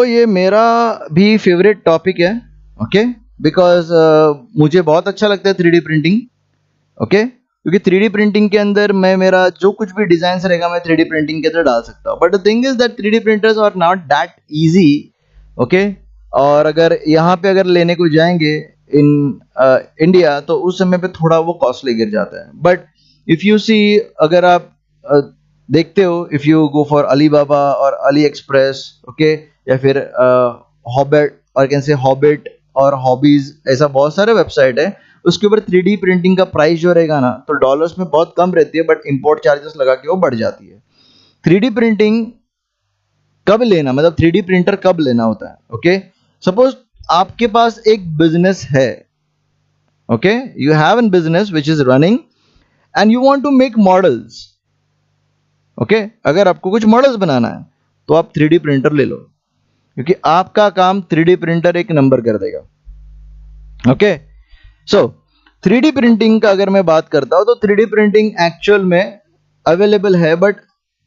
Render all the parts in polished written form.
ये मेरा भी फेवरेट टॉपिक है। ओके, बिकॉज मुझे बहुत अच्छा लगता है 3D प्रिंटिंग। ओके, क्योंकि 3D प्रिंटिंग के अंदर मैं मेरा जो कुछ भी डिजाइन रहेगा मैं 3D प्रिंटिंग के अंदर डाल सकता हूँ। But the thing is that 3D printers are not that easy. Okay, और अगर यहाँ पे अगर लेने को जाएंगे इन इंडिया तो उस समय पे थोड़ा वो कॉस्टली गिर जाता है। बट इफ यू सी, अगर आप देखते हो, if you go for Alibaba और अली एक्सप्रेस, ओके, या फिर हॉबेट और कैसे हॉबिट और हॉबीज, ऐसा बहुत सारे वेबसाइट है। उसके ऊपर 3D प्रिंटिंग का प्राइस जो रहेगा ना, तो डॉलर्स में बहुत कम रहती है, बट इंपोर्ट चार्जेस लगा के वो बढ़ जाती है। 3D प्रिंटिंग कब लेना, मतलब 3D प्रिंटर कब लेना होता है? ओके, सपोज आपके पास एक बिजनेस है। Okay, you have an business which is running and you want to make models. Okay, अगर आपको कुछ मॉडल्स बनाना है तो आप 3D प्रिंटर ले लो, क्योंकि आपका काम 3D प्रिंटर एक नंबर कर देगा। ओके, सो 3D प्रिंटिंग का अगर मैं बात करता हूं तो 3D प्रिंटिंग एक्चुअल में अवेलेबल है, बट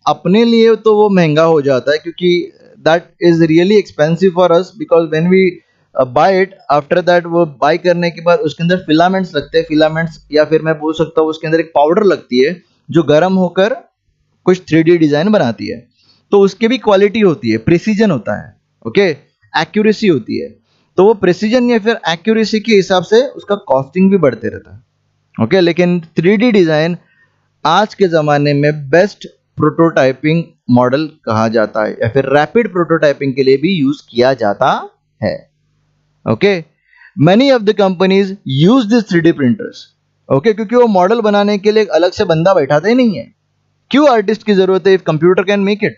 अपने लिए तो वो महंगा हो जाता है, क्योंकि that is really expensive for us, because when we buy it, after that वो बाय करने के बाद उसके अंदर फिलामेंट्स लगते हैं, फिलामेंट्स, या फिर मैं बोल सकता हूँ उसके अंदर एक पाउडर लगती है जो गर्म होकर कुछ 3D डिजाइन बनाती है। तो उसकी भी क्वालिटी होती है, प्रिसीजन होता है। ओके, एक्यूरेसी होती है। तो वो प्रिसीजन या फिर एक्यूरेसी के हिसाब से उसका कॉस्टिंग भी बढ़ते रहता है। ओके, लेकिन 3D डिजाइन आज के ज़माने में बेस्ट प्रोटोटाइपिंग मॉडल कहा जाता है, या फिर रैपिड प्रोटोटाइपिंग के लिए भी यूज किया जाता है। Okay, many of the companies use this 3D printers. Okay, क्योंकि वो मॉडल बनाने के लिए एक अलग से बंदा बैठाते ही नहीं है। क्यों आर्टिस्ट की जरूरत है if computer can make it?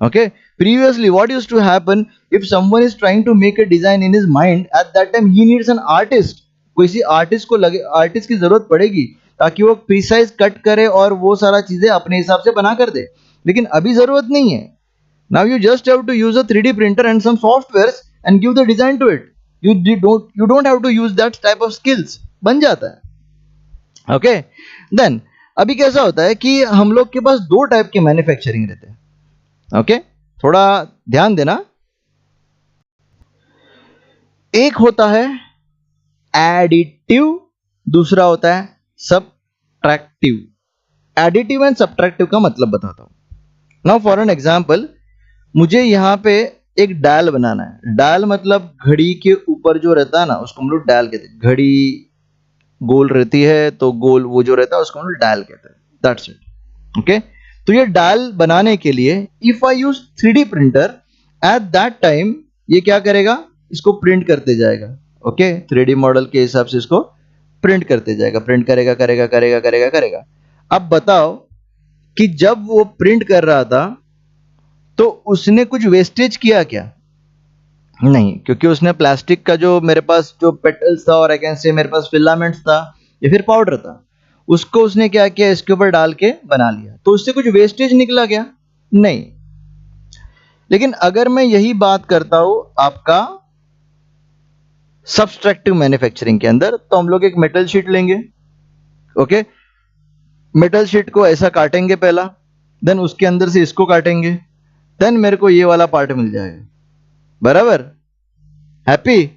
Okay, previously what used to happen, if someone is trying to make a design in his mind, at that time he needs an artist। किसी आर्टिस्ट को लगे, artist की जरूरत पड़ेगी ताकि वो precise cut करे और वो सारा चीजें अपने हिसाब से बना कर दे। लेकिन अभी जरूरत नहीं है। Now you just have to use a 3D printer and some softwares and give the design to it. You don't have to use that type of skills, बन जाता है। ओके, देन अभी कैसा होता है कि हम लोग के पास दो टाइप के मैन्युफैक्चरिंग रहते हैं। ओके, थोड़ा ध्यान देना। एक होता है एडिटिव, दूसरा होता है सबट्रैक्टिव। एडिटिव एंड सबट्रैक्टिव का मतलब बताता हूं। नाउ फॉर एन एग्जांपल, मुझे यहां पे एक डायल बनाना है। डायल मतलब घड़ी के ऊपर जो रहता है ना, उसको हम लोग डायल कहते हैं। घड़ी गोल रहती है तो गोल वो जो रहता है उसको हम लोग डायल कहते हैं। That's it. ओके, तो ये डायल बनाने के लिए if I use 3D printer, at that time ये क्या करेगा, इसको प्रिंट करते जाएगा। ओके, 3D मॉडल के हिसाब से इसको प्रिंट करते जाएगा, प्रिंट करेगा करेगा करेगा करेगा करेगा। अब बताओ कि जब वो प्रिंट कर रहा था तो उसने कुछ वेस्टेज किया क्या? नहीं, क्योंकि उसने प्लास्टिक का जो मेरे पास जो पेटल्स था, और आई कैन से मेरे पास फिलामेंट्स था या फिर पाउडर था, उसको उसने क्या किया, इसके ऊपर डाल के बना लिया। तो उससे कुछ वेस्टेज निकला क्या? नहीं। लेकिन अगर मैं यही बात करता हूं आपका सब्सट्रैक्टिव मैन्युफैक्चरिंग के अंदर, तो हम लोग एक मेटल शीट लेंगे। ओके, मेटल शीट को ऐसा काटेंगे पहला, देन उसके अंदर से इसको काटेंगे, देन मेरे को ये वाला पार्ट मिल जाएगा। बराबर? Happy?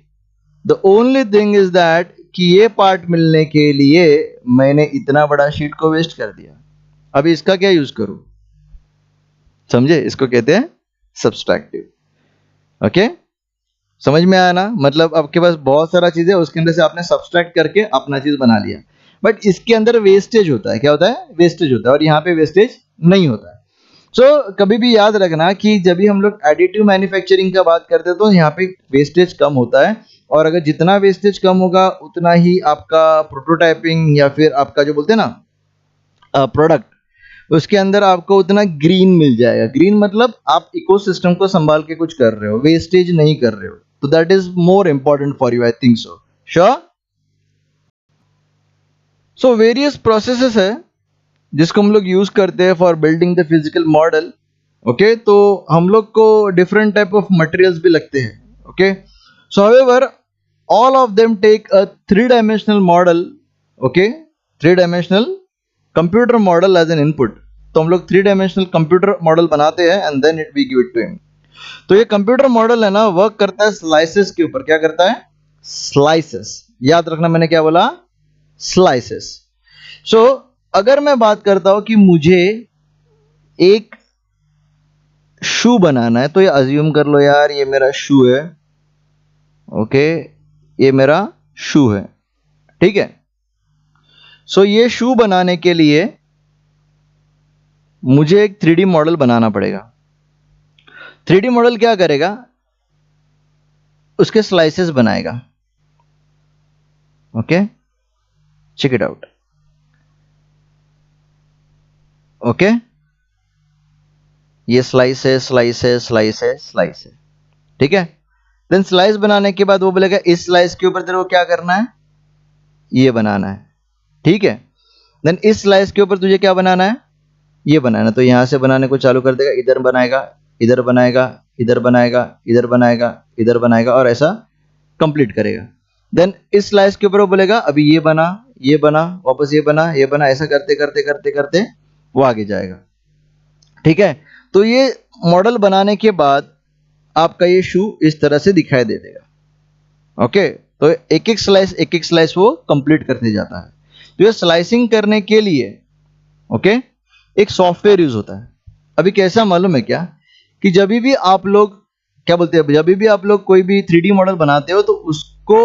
The only thing is that कि ये पार्ट मिलने के लिए मैंने इतना बड़ा शीट को वेस्ट कर दिया। अभी इसका क्या यूज करूं? समझे? इसको कहते हैं सब्सट्रैक्टिव। ओके, समझ में आया ना? मतलब आपके पास बहुत सारा चीज है, उसके अंदर से आपने सब्सट्रैक्ट करके अपना चीज बना लिया, बट इसके अंदर वेस्टेज होता है। क्या होता है? वेस्टेज होता है, और यहाँ पे वेस्टेज नहीं होता है। कभी भी याद रखना कि जब भी हम लोग एडिटिव मैन्युफैक्चरिंग का बात करते हैं तो यहाँ पे वेस्टेज कम होता है, और अगर जितना वेस्टेज कम होगा उतना ही आपका प्रोटोटाइपिंग या फिर आपका जो बोलते हैं ना प्रोडक्ट, उसके अंदर आपको उतना ग्रीन मिल जाएगा। ग्रीन मतलब आप इकोसिस्टम को संभाल के कुछ कर रहे हो, वेस्टेज नहीं कर रहे हो। तो that is more important for you, I think so. Sure? So various processes है जिसको हम लोग यूज करते हैं for building the physical model. Okay, तो हम लोग को डिफरेंट टाइप ऑफ मटेरियल्स भी लगते हैं। Okay, so however all of them take a 3 dimensional model. Okay, 3 dimensional computer model as an input. तो हम लोग 3 डायमेंशनल कंप्यूटर मॉडल बनाते हैं and then it we give it to him. तो ये कंप्यूटर मॉडल है ना, वर्क करता है स्लाइसेस के ऊपर। क्या करता है? स्लाइसेस। याद रखना मैंने क्या बोला? स्लाइसेस। सो अगर मैं बात करता हूं कि मुझे एक शू बनाना है, तो ये अज्यूम कर लो यार, ये मेरा शू है। ओके, ये मेरा शू है, ठीक है। सो ये शू बनाने के लिए मुझे एक 3D मॉडल बनाना पड़ेगा। 3D मॉडल क्या करेगा? उसके स्लाइसेस बनाएगा। Okay, check it out. Okay, ये स्लाइस है, स्लाइस है, स्लाइस है, स्लाइस है, ठीक है। देन स्लाइस बनाने के बाद वो बोलेगा इस स्लाइस के ऊपर तेरे को क्या करना है? ये बनाना है, ठीक है। देन इस स्लाइस के ऊपर तुझे क्या बनाना है? ये बनाना। तो यहां से बनाने को चालू कर देगा, इधर बनाएगा, इधर बनाएगा, इधर बनाएगा, इधर बनाएगा, इधर बनाएगा, और ऐसा कंप्लीट करेगा। देन इस स्लाइस के ऊपर वो बोलेगा अभी ये बना, ये बना, वापस ये बना, ये बना, ऐसा करते करते करते करते वो आगे जाएगा, ठीक है। तो ये मॉडल बनाने के बाद आपका ये शू इस तरह से दिखाई दे देगा। ओके, तो एक एक स्लाइस वो कंप्लीट करते जाता है। तो ये स्लाइसिंग करने के लिए ओके एक सॉफ्टवेयर यूज होता है। अभी कैसा मालूम है क्या, कि जब भी आप लोग क्या बोलते हैं, जब भी आप लोग कोई भी 3D मॉडल बनाते हो, तो उसको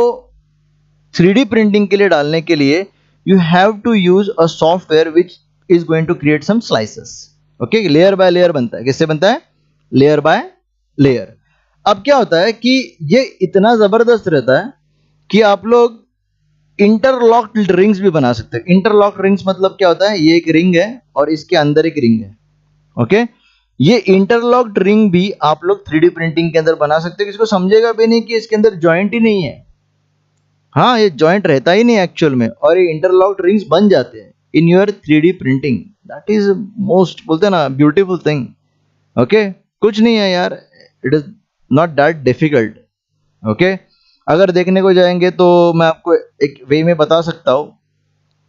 3D प्रिंटिंग के लिए डालने के लिए you have to use a software which is going to create some slices. Okay, layer by layer बनता है। किससे बनता है? Layer by layer. अब क्या होता है कि ये इतना जबरदस्त रहता है कि आप लोग इंटरलॉक्ड रिंग्स भी बना सकते हैं। इंटरलॉक्ड रिंग्स मतलब क्या होता है? ये एक रिंग है और इसके अंदर एक रिंग है। ओके, ये इंटरलॉक्ड रिंग भी आप लोग 3D प्रिंटिंग के अंदर बना सकते हैं। किसको समझेगा भी नहीं कि इसके अंदर जॉइंट ही नहीं है। हाँ, ये जॉइंट रहता ही नहीं एक्चुअल में, और ये इंटरलॉक्ड रिंग्स बन जाते हैं in your 3D printing. That is most बोलते हैं ना ब्यूटीफुल थिंग। ओके, कुछ नहीं है यार, it is not that difficult. Okay, अगर देखने को जाएंगे तो मैं आपको एक वे में बता सकता हूं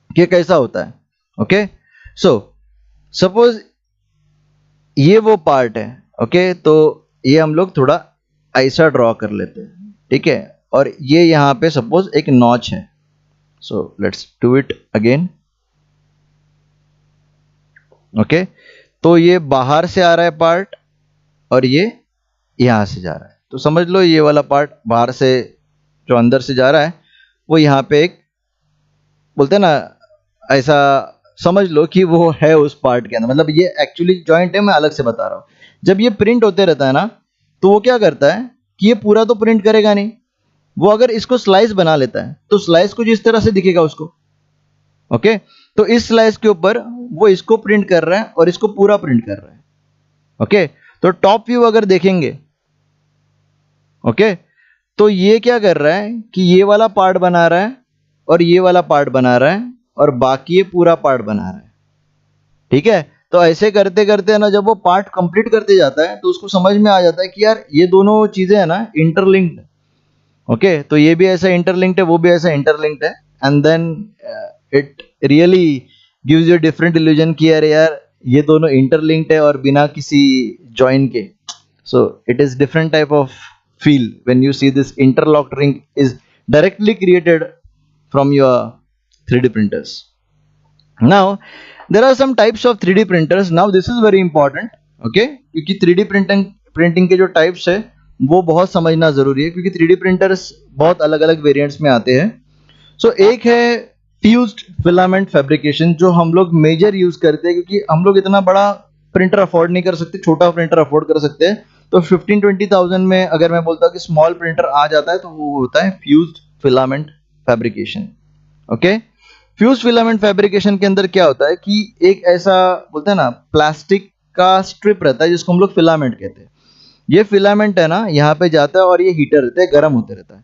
कि कैसा होता है। ओके, सो सपोज ये वो पार्ट है। ओके, तो ये हम लोग थोड़ा ऐसा ड्रॉ कर लेते हैं, ठीक है। और ये यहाँ पे सपोज एक नॉच है। So let's do it again. Okay, तो ये बाहर से आ रहा है पार्ट, और ये यहां से जा रहा है। तो समझ लो ये वाला पार्ट बाहर से जो अंदर से जा रहा है, वो यहाँ पे एक बोलते हैं ना, ऐसा समझ लो कि वो है उस पार्ट के अंदर। मतलब ये एक्चुअली जॉइंट है, मैं अलग से बता रहा हूँ। जब ये प्रिंट होते रहता है ना, तो वो क्या करता है कि ये पूरा तो प्रिंट करेगा नहीं। वो अगर इसको स्लाइस बना लेता है, तो स्लाइस कुछ इस तरह से दिखेगा उसको। ओके, तो इस स्लाइस के ऊपर वो इसको प्रिंट कर रहा है और इसको पूरा प्रिंट कर रहा है। ओके, तो टॉप व्यू अगर देखेंगे, ओके, तो ये क्या कर रहा है कि ये वाला पार्ट बना रहा है और ये वाला पार्ट बना रहा है, और बाकी ये पूरा पार्ट बना रहा है, ठीक है। तो ऐसे करते करते है ना, जब वो पार्ट कंप्लीट करते जाता है, तो उसको समझ में आ जाता है कि यार ये दोनों चीजें है ना इंटरलिंक्ड। ओके, तो ये भी ऐसा इंटरलिंक्ड है, वो भी ऐसा इंटरलिंक्ड है। And then it really gives you different illusion कि यार यार ये दोनों इंटरलिंक्ड है और बिना किसी जॉइन के। So it is different type of feel when you see this interlocked ring is directly created from your 3D printers. Now there are some types of 3D printers. Now this is very important, okay, क्योंकि 3D printing के जो types है वो बहुत समझना जरूरी है, क्योंकि 3D प्रिंटर्स बहुत अलग अलग वेरिएंट्स में आते हैं। सो एक है फ्यूज्ड फिलामेंट फैब्रिकेशन, जो हम लोग मेजर यूज करते हैं, क्योंकि हम लोग इतना बड़ा प्रिंटर अफोर्ड नहीं कर सकते, छोटा प्रिंटर अफोर्ड कर सकते हैं। तो 15-20,000 में अगर मैं बोलता हूँ कि स्मॉल प्रिंटर आ जाता है, तो वो होता है fused filament fabrication. Okay, fuse filament fabrication के अंदर क्या होता है कि एक ऐसा बोलते हैं ना प्लास्टिक का स्ट्रिप रहता है, जिसको हम लोग फिलामेंट कहते हैं। ये फिलामेंट है ना, यहाँ पे जाता है और ये हीटर रहता है, गर्म होते रहता है।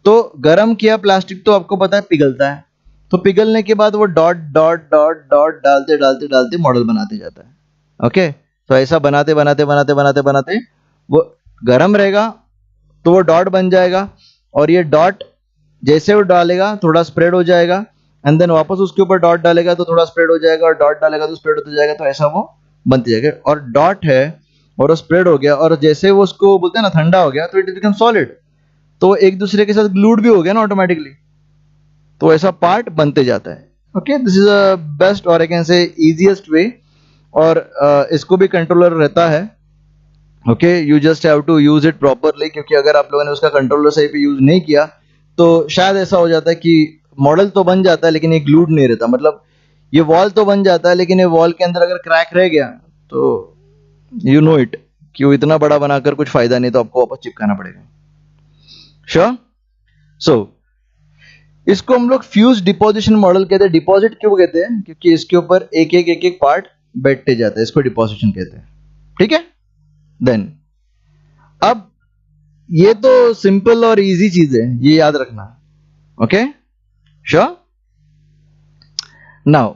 तो गर्म किया प्लास्टिक तो आपको पता है पिघलता है। तो पिघलने के बाद वो डॉट डॉट डॉट डॉट डालते डालते डालते मॉडल बनाते जाता है। ओके, तो ऐसा बनाते बनाते बनाते बनाते बनाते वो गर्म रहेगा, तो वो डॉट बन जाएगा, और ये डॉट जैसे वो डालेगा थोड़ा स्प्रेड हो जाएगा, एंड देन वापस उसके ऊपर डॉट डालेगा तो थोड़ा स्प्रेड हो जाएगा, और डॉट डालेगा तो स्प्रेड होता जाएगा। तो ऐसा वो बनते जाएगा। और डॉट है और वो स्प्रेड हो गया और जैसे वो उसको बोलते हैं ना ठंडा हो गया तो इट बिकम सॉलिड, तो एक दूसरे के साथ ग्लूड भी हो गया ना ऑटोमेटिकली, तो ऐसा पार्ट बनते जाता है। Okay, this is a best और आई कैन से इजीएस्ट वे। और इसको भी कंट्रोलर रहता है। Okay, you just have to use it properly, क्योंकि अगर आप लोगों ने उसका कंट्रोलर सही पे यूज नहीं किया तो शायद ऐसा हो जाता है कि मॉडल तो बन जाता है लेकिन ये ग्लूड नहीं रहता। मतलब ये वॉल तो बन जाता है लेकिन ये वॉल के अंदर अगर क्रैक रह गया तो यू नो इट कि वो इतना बड़ा बनाकर कुछ फायदा नहीं, तो आपको वापस चिपकाना पड़ेगा। श्योर। सो इसको हम लोग फ्यूज डिपोजिशन मॉडल कहते हैं। डिपॉजिट क्यों कहते हैं? क्योंकि इसके ऊपर एक एक पार्ट बैठते जाते हैं, इसको डिपोजिशन कहते हैं। ठीक है, देन अब ये तो सिंपल और इजी चीज है, ये याद रखना। Okay, sure. नाउ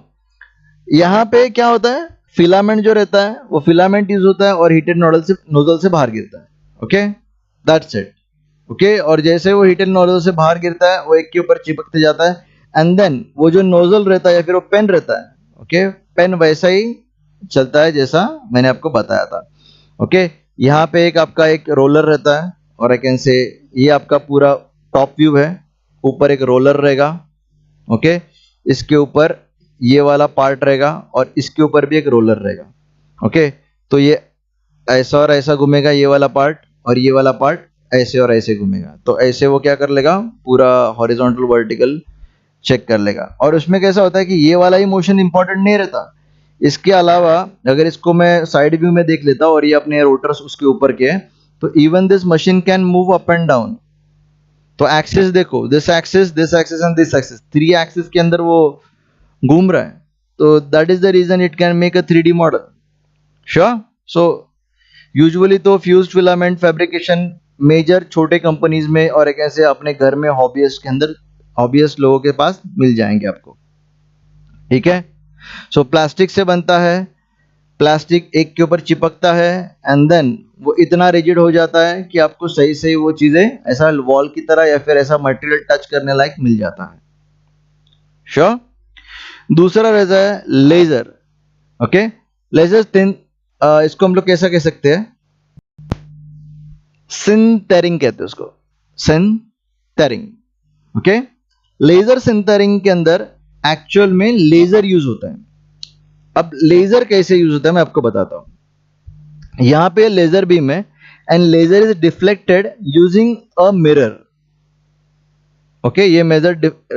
यहां पे क्या होता है, फिलामेंट जो रहता है वो फिलामेंट यूज होता है और हीटेड नोजल से बाहर गिरता है। Okay, that's it. ओके, और जैसे वो हीटेड नोजल से बाहर गिरता है वो एक के ऊपर चिपकते जाता है, एंड देन वो जो नोजल रहता है या फिर वो पेन रहता है, ओके, पेन वैसा ही चलता है जैसा मैंने आपको बताया था। ओके, यहाँ पे एक आपका एक रोलर रहता है और आई कैन से ये आपका पूरा टॉप व्यू है, ऊपर एक रोलर रहेगा। ओके, इसके ऊपर ये वाला पार्ट रहेगा और इसके ऊपर भी एक रोलर रहेगा। ओके, तो ये ऐसा और ऐसा घूमेगा ये वाला पार्ट, और ये वाला पार्ट ऐसे और ऐसे घूमेगा। तो ऐसे वो क्या कर लेगा, पूरा हॉरिजॉन्टल वर्टिकल चेक कर लेगा। और उसमें कैसा होता है कि ये वाला ही मोशन इंपॉर्टेंट नहीं रहता, इसके अलावा अगर इसको मैं साइड व्यू में देख लेता हूं और ये अपने रोटर्स उसके ऊपर के हैं, तो even this machine can move up and down. तो एक्सिस देखो, this axis and this axis, three axis के अंदर वो घूम रहा है। तो that is the reason it can make a 3D model. Sure. So usually तो फ्यूज्ड फिलामेंट फैब्रिकेशन मेजर छोटे कंपनीज में और एक ऐसे अपने घर में हॉबीइस्ट के अंदर, हॉबीइस्ट लोगों के पास मिल जाएंगे आपको। ठीक है, सो प्लास्टिक से बनता है, प्लास्टिक एक के ऊपर चिपकता है एंड देन वो इतना रिजिड हो जाता है कि आपको सही सही वो चीजें ऐसा वॉल की तरह या फिर ऐसा मटेरियल टच करने लायक मिल जाता है। श्योर। दूसरा रहता है लेजर। ओके, लेजर थिन, इसको हम लोग कैसा कह सकते हैं, सिंटेरिंग कहते हैं उसको, सिंटेरिंग। ओके, लेजर सिंटेरिंग के अंदर एक्चुअल में लेजर यूज होता है। अब लेजर कैसे यूज होता है मैं आपको बताता हूं। यहां पे लेजर बीम है and laser is deflected using a mirror. Okay, ये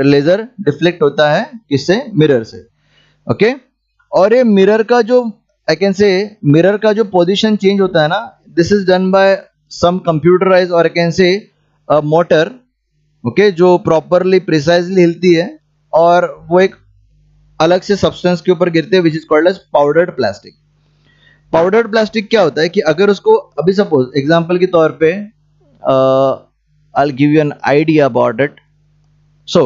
लेजर डिफ्लेक्ट होता है किससे, मिरर से। ओके, और ये मिरर का जो आई कैन से मिरर का जो पोजीशन चेंज होता है ना, this is done by some computerize और I can say motor. Okay, जो प्रॉपरली प्रिसाइजली हिलती है और वो एक अलग से सब्सटेंस के ऊपर गिरते हैं which is called as powdered plastic. Powdered plastic क्या होता है कि अगर उसको अभी सपोज एग्जांपल के तौर पे I will give you an idea about it. So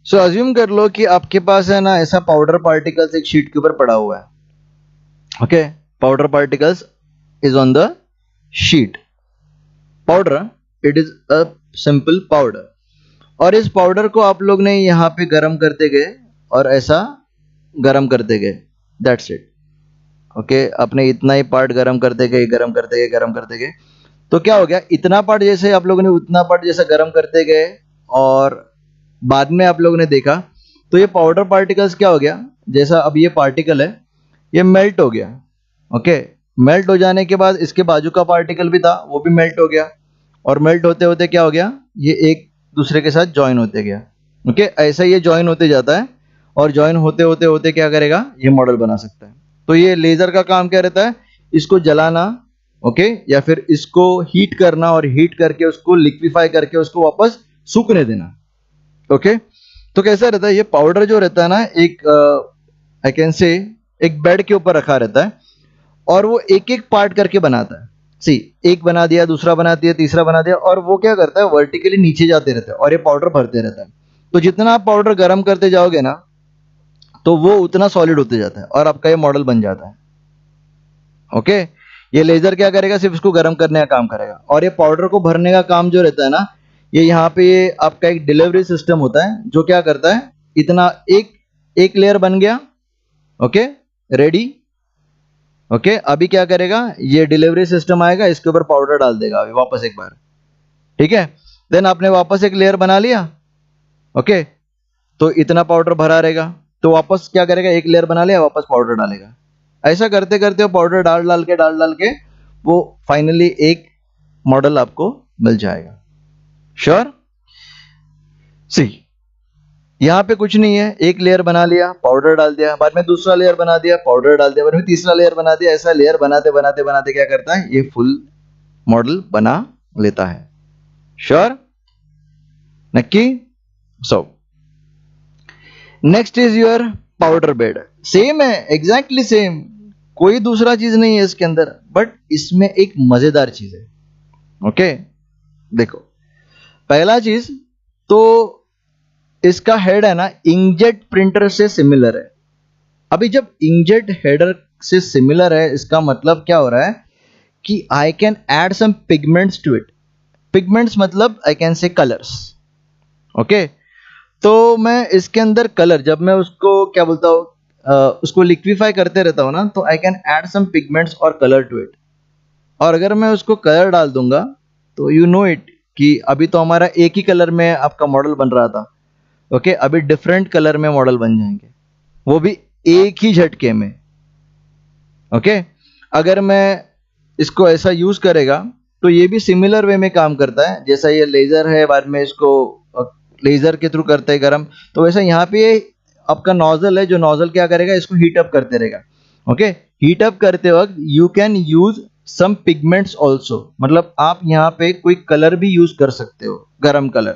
assume कर लो कि आपके पास है ना ऐसा पाउडर पार्टिकल्स एक शीट के ऊपर पड़ा हुआ है। Okay, powder particles is on the sheet, powder, it is a simple powder. और इस पाउडर को आप लोग ने यहाँ पे गर्म करते गए और ऐसा गर्म करते गए, दैट्स इट। ओके, अपने इतना ही पार्ट गर्म करते गए, गर्म करते गए, गर्म करते गए, तो क्या हो गया, इतना पार्ट जैसे आप लोगों ने उतना पार्ट जैसा गर्म करते गए और बाद में आप लोगों ने देखा तो ये पाउडर पार्टिकल्स क्या हो गया, जैसा अब ये पार्टिकल है ये मेल्ट हो गया। ओके, मेल्ट हो जाने के बाद इसके बाजू का पार्टिकल भी था वो भी मेल्ट हो गया, और मेल्ट होते होते क्या हो गया, ये एक दूसरे के साथ ज्वाइन होते गया। ओके, ऐसा ये ज्वाइन होते जाता है और ज्वाइन होते होते होते क्या करेगा, ये मॉडल बना सकता है। तो ये लेजर का काम क्या रहता है, इसको जलाना, ओके, या फिर इसको हीट करना और हीट करके उसको लिक्विफाई करके उसको वापस सूखने देना। ओके, तो कैसा रहता है, ये पाउडर जो रहता है ना एक आई कैन से एक बेड के ऊपर रखा रहता है और वो एक एक पार्ट करके बनाता है। सी, एक बना दिया, दूसरा बना दिया, तीसरा बना दिया, और वो क्या करता है, वर्टिकली नीचे जाते रहता है और ये पाउडर भरते रहता है। तो जितना आप पाउडर गर्म करते जाओगे ना तो वो उतना सॉलिड होते जाता है और आपका ये मॉडल बन जाता है। ओके, ये लेजर क्या करेगा, सिर्फ इसको गर्म करने का काम करेगा, और ये पाउडर को भरने का काम जो रहता है ना, ये यहाँ पे ये आपका एक डिलीवरी सिस्टम होता है जो क्या करता है, इतना एक एक लेयर बन गया। Okay, ready. ओके, अभी क्या करेगा, ये डिलीवरी सिस्टम आएगा, इसके ऊपर पाउडर डाल देगा अभी वापस एक बार। ठीक है, देन आपने वापस एक लेयर बना लिया। ओके, तो इतना पाउडर भरा रहेगा, तो वापस क्या करेगा, एक लेयर बना लिया, वापस पाउडर डालेगा। ऐसा करते करते वो पाउडर डाल डाल के वो फाइनली एक मॉडल आपको मिल जाएगा। श्योर। सी, यहाँ पे कुछ नहीं है, एक लेयर बना लिया, पाउडर डाल दिया, बाद में दूसरा लेयर बना दिया, पाउडर डाल दिया, बाद में तीसरा लेयर बना दिया। ऐसा लेयर बनाते बनाते बनाते क्या करता है, ये फुल मॉडल बना लेता है। श्योर, नक्की। सो next is your powder bed. Same है, एग्जैक्टली सेम, कोई दूसरा चीज नहीं है इसके अंदर, बट इसमें एक मजेदार चीज है। ओके, देखो, पहला चीज तो इसका हेड है ना, इंकजेट प्रिंटर से सिमिलर है। अभी जब इंकजेट हेडर से सिमिलर है, इसका मतलब क्या हो रहा है कि I can add some pigments to it. Pigments मतलब I can say colours. Okay, तो मैं इसके अंदर कलर, जब मैं उसको क्या बोलता हूँ, उसको लिक्विफाई करते रहता हूँ ना, तो I can add some pigments और कलर टू इट। और अगर मैं उसको कलर डाल दूंगा तो यू नो इट कि अभी तो हमारा एक ही कलर में आपका मॉडल बन रहा था। ओके, अभी डिफरेंट कलर में मॉडल बन जाएंगे, वो भी एक ही झटके में। ओके, अगर मैं इसको ऐसा यूज करेगा तो ये भी सिमिलर वे में काम करता है। जैसा ये लेजर है, बाद में इसको लेजर के थ्रू करते हैं गर्म, तो वैसा यहाँ पे आपका नोजल है, जो नोजल क्या करेगा, इसको हीट अप करते रहेगा। ओके, हीट अप करते वक्त you can use some pigments also, मतलब आप यहाँ पे कोई कलर भी यूज कर सकते हो, गरम कलर,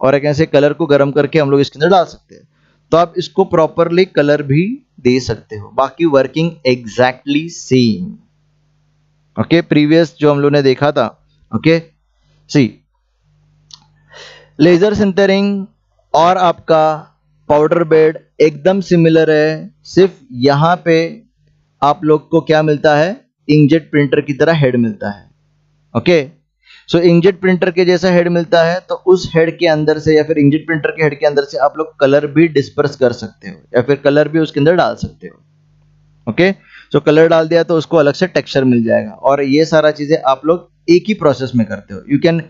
और एक ऐसे कलर को गर्म करके हम लोग इसके अंदर डाल सकते हैं। तो आप इसको प्रॉपरली कलर भी दे सकते हो, बाकी working exactly same. Okay, previous जो हम लोग ने देखा था। ओके, सी, लेजर सिंटरिंग और आपका पाउडर बेड एकदम सिमिलर है, सिर्फ यहां पे आप लोग को क्या मिलता है, इंकजेट प्रिंटर की तरह हेड मिलता है। ओके, सो इंकजेट प्रिंटर के जैसा हेड मिलता है, तो उस हेड के अंदर से या फिर इंकजेट प्रिंटर के हेड के अंदर से आप लोग कलर भी डिस्पर्स कर सकते हो, या फिर कलर भी उसके अंदर डाल सकते हो। ओके, सो कलर डाल दिया तो उसको अलग से टेक्सचर मिल जाएगा, और ये सारा चीजें आप लोग एक ही प्रोसेस में करते हो। You can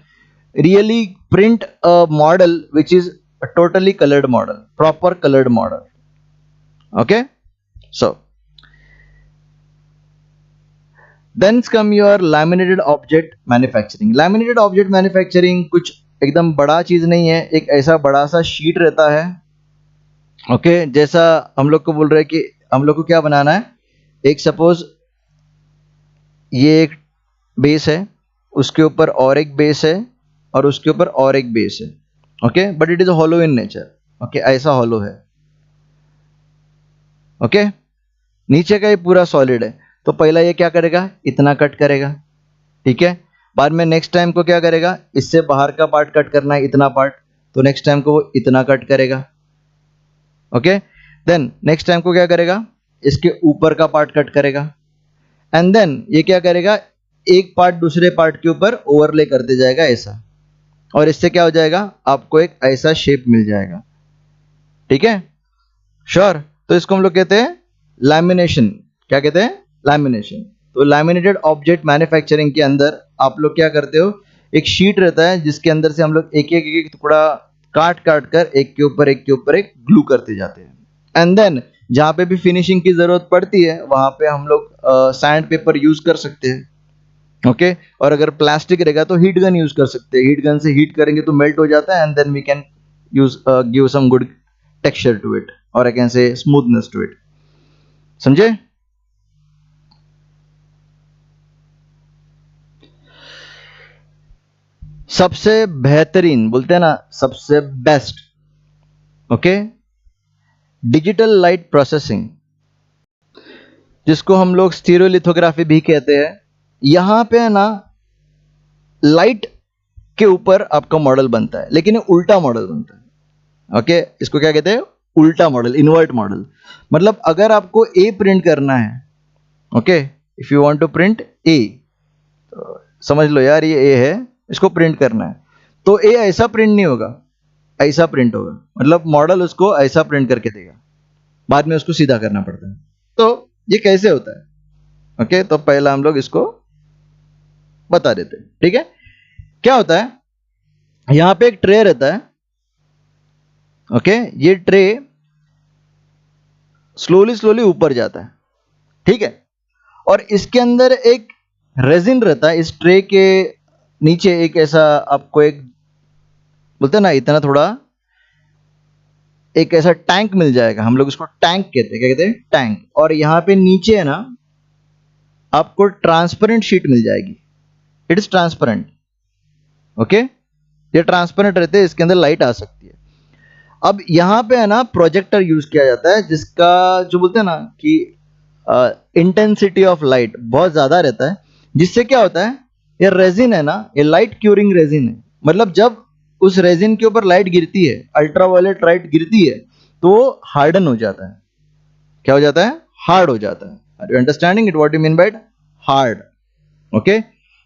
really print a model which is a totally colored model, proper colored model. Okay, so then come your laminated object manufacturing. Laminated object manufacturing कुछ एकदम बड़ा चीज नहीं है, एक ऐसा बड़ा सा शीट रहता है। ओके, जैसा हम लोग को बोल रहे हैं कि हम लोग को क्या बनाना है, एक सपोज ये एक बेस है, उसके ऊपर और एक बेस है, और उसके ऊपर और एक बेस है। Okay, but it is hollow in nature. Okay, ऐसा हॉलो है। ओके, नीचे का ये पूरा सॉलिड है, तो पहला ये क्या करेगा, इतना कट करेगा। ठीक है, बाद में नेक्स्ट टाइम को क्या करेगा, इससे बाहर का पार्ट कट करना है, इतना पार्ट, तो नेक्स्ट टाइम को वो इतना कट करेगा। ओके, देन नेक्स्ट टाइम को क्या करेगा, इसके ऊपर का पार्ट कट करेगा, एंड देन ये क्या करेगा, एक पार्ट दूसरे पार्ट के ऊपर ओवरले करते जाएगा ऐसा, और इससे क्या हो जाएगा, आपको एक ऐसा शेप मिल जाएगा। ठीक है, श्योर। तो इसको हम लोग कहते हैं लैमिनेशन। क्या कहते हैं, लैमिनेशन। तो लैमिनेटेड ऑब्जेक्ट मैन्युफैक्चरिंग के अंदर आप लोग क्या करते हो, एक शीट रहता है जिसके अंदर से हम लोग एक टुकड़ा काट काट कर एक के ऊपर एक ग्लू करते जाते हैं, एंड देन जहां पे भी फिनिशिंग की जरूरत पड़ती है वहां पे हम लोग सैंड पेपर यूज कर सकते हैं। ओके, और अगर प्लास्टिक रहेगा तो हीट गन यूज कर सकते हैं, हीट गन से हीट करेंगे तो मेल्ट हो जाता है, and then we can use give some good texture to it, और I can say smoothness to it. समझे। सबसे बेहतरीन बोलते हैं ना, सबसे best. Okay, digital light processing, जिसको हम लोग स्टीरियोलिथोग्राफी भी कहते हैं। यहां पे है ना, लाइट के ऊपर आपका मॉडल बनता है, लेकिन ये उल्टा मॉडल बनता है। ओके, इसको क्या कहते हैं, उल्टा मॉडल, इन्वर्ट मॉडल। मतलब अगर आपको ए प्रिंट करना है, okay, if you want to print A, तो समझ लो यार ये ए है, इसको प्रिंट करना है, तो ए ऐसा प्रिंट नहीं होगा, ऐसा प्रिंट होगा। मतलब मॉडल उसको ऐसा प्रिंट करके देगा, बाद में उसको सीधा करना पड़ता है। तो ये कैसे होता है? ओके, तो पहला हम लोग इसको बता देते हैं। ठीक है, क्या होता है, यहां पे एक ट्रे रहता है। ओके, ये ट्रे स्लोली स्लोली ऊपर जाता है। ठीक है, और इसके अंदर एक रेजिन रहता है। इस ट्रे के नीचे एक ऐसा आपको एक, बोलते हैं ना, इतना थोड़ा एक ऐसा टैंक मिल जाएगा। हम लोग इसको टैंक कहते हैं। क्या कहते हैं? टैंक। और यहाँ पे नीचे है ना, आपको ट्रांसपेरेंट शीट मिल जाएगी। It is transparent. ओके, ये ट्रांसपेरेंट रहते हैं, इसके अंदर लाइट आ सकती है। अब यहाँ पे है ना प्रोजेक्टर यूज किया जाता है, जिसका जो बोलते हैं ना कि इंटेंसिटी ऑफ लाइट बहुत ज्यादा रहता है। जिससे क्या होता है, ये रेजिन है ना, ये लाइट क्यूरिंग रेजिन है। मतलब जब उस रेजिन के ऊपर लाइट गिरती है, अल्ट्रावायलेट लाइट गिरती है, तो वो हार्डन हो जाता है। क्या हो जाता है? हार्ड हो जाता है। Are you understanding it? What you mean by hard? Okay,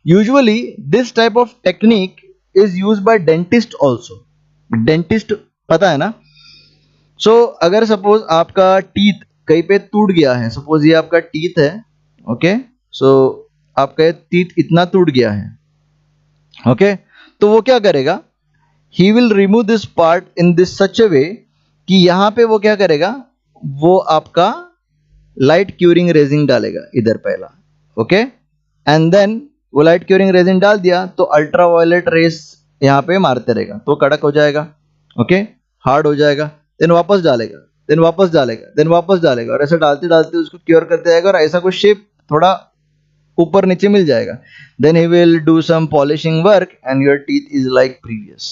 usually this type of technique is use by dentist also. Dentist, पता है ना? सो अगर सपोज आपका टीथ कहीं पे टूट गया है, सपोज ये आपका टीथ है। ओके, सो आपका ये टीथ इतना टूट गया है। ओके, तो वो क्या करेगा, he will remove this part in this such a way कि यहाँ पे वो क्या करेगा, वो आपका लाइट क्यूरिंग रेजिन डालेगा इधर पहला। ओके, एंड देन वो लाइट क्यूरिंग रेजिन डाल दिया तो अल्ट्रावायलेट रेस यहाँ पे मारते रहेगा, तो कड़क हो जाएगा। ओके, हार्ड हो जाएगा। देन वापस डालेगा, देन वापस डालेगा, देन वापस डालेगा, और ऐसे डालते डालते उसको क्योर करते जाएगा, और ऐसा कुछ शेप थोड़ा ऊपर नीचे मिल जाएगा। Then he will do some polishing work and your teeth is like previous.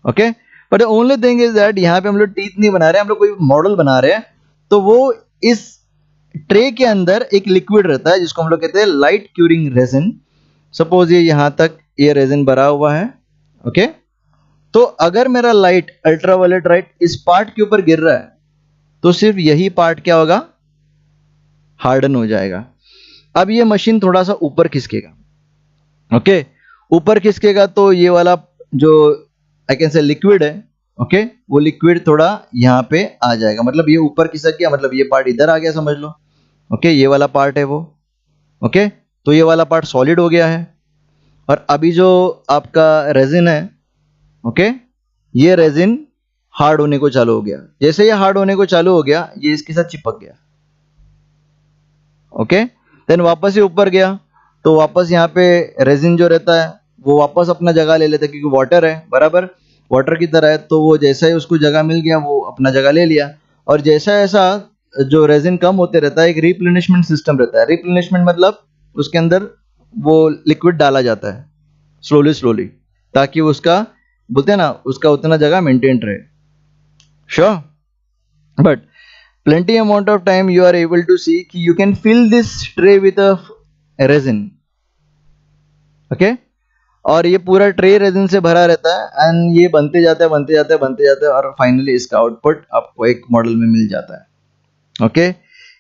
Okay, but the only thing is that यहाँ पे हम लोग टीथ नहीं बना रहे, हम लोग कोई मॉडल बना रहे हैं। तो वो इस ट्रे के अंदर एक लिक्विड रहता है जिसको हम लोग कहते हैं लाइट क्यूरिंग रेजिन। सपोज ये यहां तक ये रेजिन भरा हुआ है। ओके, तो अगर मेरा लाइट अल्ट्रावायलेट लाइट इस पार्ट के ऊपर गिर रहा है, तो सिर्फ यही पार्ट क्या होगा, हार्डन हो जाएगा। अब ये मशीन थोड़ा सा ऊपर खिसकेगा। ओके, ऊपर खिसकेगा तो ये वाला जो आई कैन से लिक्विड है, ओके, वो लिक्विड थोड़ा यहाँ पे आ जाएगा। मतलब ये ऊपर खिसक गया, मतलब ये पार्ट इधर आ गया, समझ लो। ओके, ये वाला पार्ट है वो। ओके, तो ये वाला पार्ट सॉलिड हो गया है। और अभी जो आपका रेजिन है, ओके, ये रेजिन हार्ड होने को चालू हो गया। जैसे ये हार्ड होने को चालू हो गया, ये इसके साथ चिपक गया। ओके, देन वापस ये ऊपर गया, तो वापस यहाँ पे रेजिन जो रहता है वो वापस अपना जगह ले लेता है, क्योंकि वाटर है, बराबर वाटर की तरह है। तो वो जैसा ही उसको जगह मिल गया, वो अपना जगह ले लिया। और जैसा ऐसा जो रेजिन कम होते रहता है, एक रिप्लेनिशमेंट सिस्टम रहता है। रिप्लेनिशमेंट मतलब उसके अंदर वो लिक्विड डाला जाता है स्लोली स्लोली, ताकि उसका, बोलते हैं ना, उसका उतना जगह मेंटेन रहे। Sure, but plenty amount of time you are able to see कि you can fill this tray with a resin. okay, और ये पूरा ट्रे रेजिन से भरा रहता है, एंड ये बनते जाता है, बनते जाता है, बनते जाता है, और फाइनली इसका आउटपुट आपको एक मॉडल में मिल जाता है। ओके,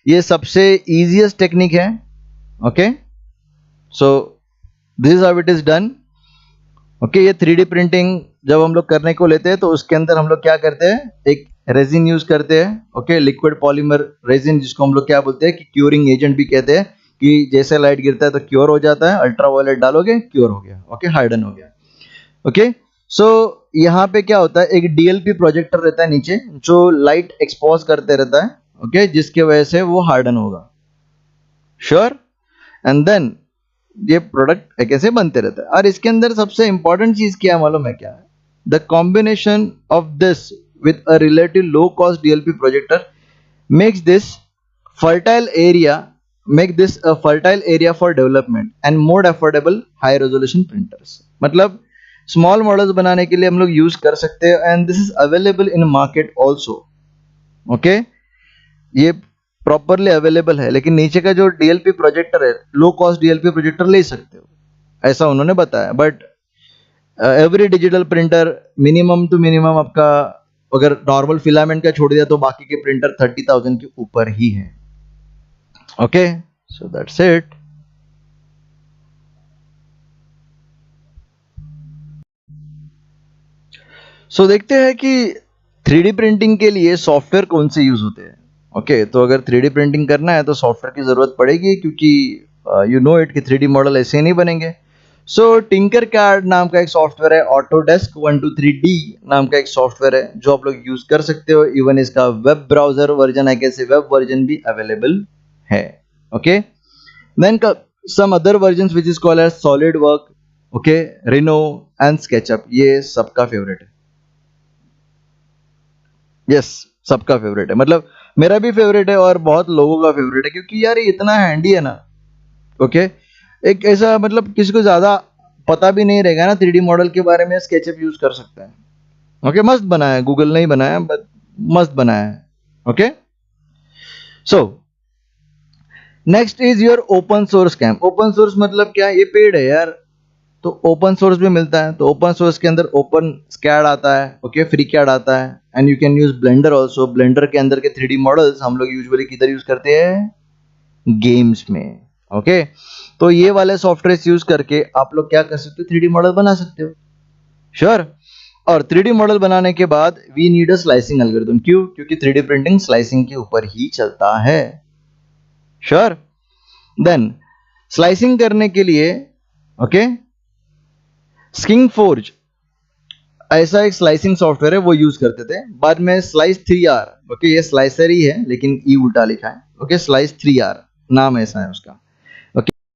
ये सबसे इजीएस्ट टेक्निक है। Okay, so this is how it is done. Okay, ये 3D प्रिंटिंग जब हम लोग करने को लेते हैं, तो उसके अंदर हम लोग क्या करते हैं, एक रेजिन यूज करते हैं। ओके, लिक्विड पॉलीमर रेजिन, जिसको हम लोग क्या बोलते हैं कि क्यूरिंग एजेंट भी कहते हैं, कि जैसे लाइट गिरता है तो क्योर हो जाता है, अल्ट्रावायलेट डालोगे क्योर हो गया। ओके, हार्डन हो गया। ओके, सो यहाँ पे क्या होता है, एक डीएलपी प्रोजेक्टर रहता है नीचे, जो लाइट एक्सपोज करते रहता है। ओके, जिसके वजह से वो हार्डन होगा। श्योर, एंड देन ये प्रोडक्ट कैसे बनते रहता है। और इसके अंदर सबसे इंपॉर्टेंट चीज क्या है मालूम है, क्या है, the combination of this with a relative low cost DLP projector makes this fertile area make this a fertile area for development and more affordable high resolution printers। मतलब स्मॉल मॉडल्स बनाने के लिए हम लोग यूज कर सकते हैं, and this is available in market also. Okay, ये प्रॉपरली अवेलेबल है। लेकिन नीचे का जो डीएलपी प्रोजेक्टर है, लो कॉस्ट डीएलपी प्रोजेक्टर ले सकते हो, ऐसा उन्होंने बताया। But every digital printer minimum to minimum आपका, अगर नॉर्मल फिलामेंट का छोड़ दिया, तो बाकी के प्रिंटर 30,000 के ऊपर ही है। Okay, so that's it. So देखते हैं कि 3D प्रिंटिंग के लिए सॉफ्टवेयर कौन से यूज होते हैं। ओके, तो अगर 3D प्रिंटिंग करना है तो सॉफ्टवेयर की ज़रूरत पड़ेगी, क्योंकि यू नो इट कि 3D मॉडल ऐसे ही नहीं बनेंगे। सो टिंकर कैड नाम का एक सॉफ्टवेयर है, ऑटोडेस्क 123D नाम का एक सॉफ्टवेयर है जो आप लोग यूज़ कर सकते हो। इवन इसका वेब ब्राउज़र वर्जन, आई कैसे वेब वर्जन भी अवेलेबल है। Okay, then some other versions which is called as solid work, okay, Rhino and SketchUp, ये सबका फेवरेट है। यस, सबका फेवरेट है, मतलब मेरा भी फेवरेट है और बहुत लोगों का फेवरेट है, क्योंकि यार ये इतना हैंडी है ना। ओके, एक ऐसा मतलब किसी को ज्यादा पता भी नहीं रहेगा ना 3D मॉडल के बारे में, स्केचअप यूज कर सकता है। ओके, मस्त बनाया है, गूगल नहीं बनाया बट मस्त बनाया है। Okay, so next is your open source CAM. Open source मतलब क्या, ये पेड है यार, तो ओपन सोर्स भी मिलता है। तो ओपन सोर्स के अंदर ओपन स्कैड आता है, ओके, फ्री कैड आता है, and you can use blender also. Blender के अंदर के 3D मॉडल्स हम लोग यूजुअली किधर यूज करते हैं, गेम्स में। ओके, तो ये वाले सॉफ्टवेयर यूज करके आप लोग क्या कर सकते हो, 3D मॉडल बना सकते हो। श्योर। और 3D मॉडल बनाने के बाद we need a slicing algorithm. क्यों? क्योंकि 3D प्रिंटिंग स्लाइसिंग के ऊपर ही चलता है। श्योर। देन स्लाइसिंग करने के लिए, ओके, स्किंग फोर्ज ऐसा एक स्लाइसिंग सॉफ्टवेयर है, वो यूज करते थे। बाद में स्लाइस 3R, ओके, ये स्लाइसर ही है लेकिन ई उल्टा लिखा है। ओके, स्लाइस 3R नाम ऐसा है उसका।